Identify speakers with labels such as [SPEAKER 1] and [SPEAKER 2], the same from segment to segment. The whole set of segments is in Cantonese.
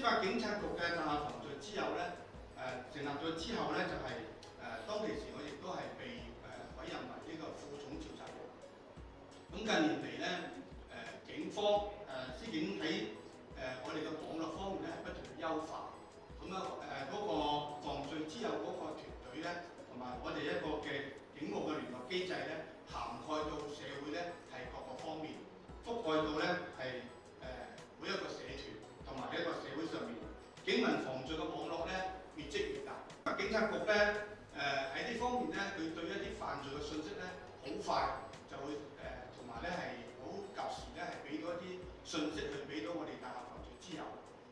[SPEAKER 1] 法警察局嘅大廈防罪之友咧，成立咗之後咧，就係、當其時我亦都係被委任為呢個副總召集人。咁近年嚟咧，警方司警喺我哋嘅網絡方面咧係不斷優化。咁嗰個防罪之友嗰個團隊咧，同埋我哋一個嘅警務嘅聯絡機制咧，涵蓋到社會咧係各個方面，覆蓋到咧係每一個社團同埋一個社會上面，警民防罪嘅網絡咧越積越大。警察局咧喺呢方面咧，佢對一啲犯罪嘅信息咧，好快就會同埋咧係好及時咧係俾到一啲信息去俾到我哋大廈防罪之友。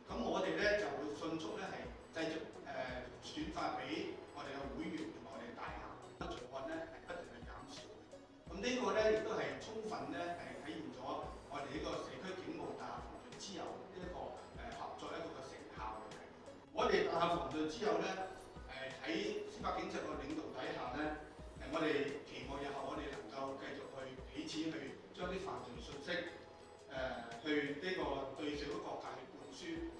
[SPEAKER 1] 咁我哋咧就會迅速咧係繼續轉發俾我哋嘅會員同埋我哋大廈，罪案咧係不斷去減少。咁呢個咧亦都係充分咧係體現咗我哋呢個社區警務大廈防罪之友呢一個合作一個嘅成效嘅。我哋大廈防罪之友咧喺司法警察嘅領導底下咧，我哋期望日後我哋能夠繼續去彼此去將啲犯罪信息去呢個對社會各界去灌輸，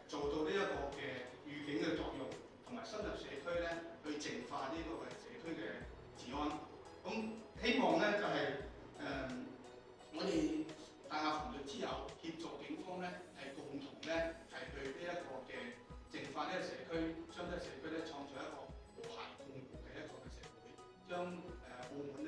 [SPEAKER 1] 做到呢一個嘅預警嘅作用，同埋深入社區咧去淨化呢個嘅社區嘅治安。咁希望咧就係我哋大廈防罪之友協助警方咧係共同咧係去呢一個嘅淨化呢個社區，將呢個社區咧創造一個和諧共融嘅一個嘅社會，將澳門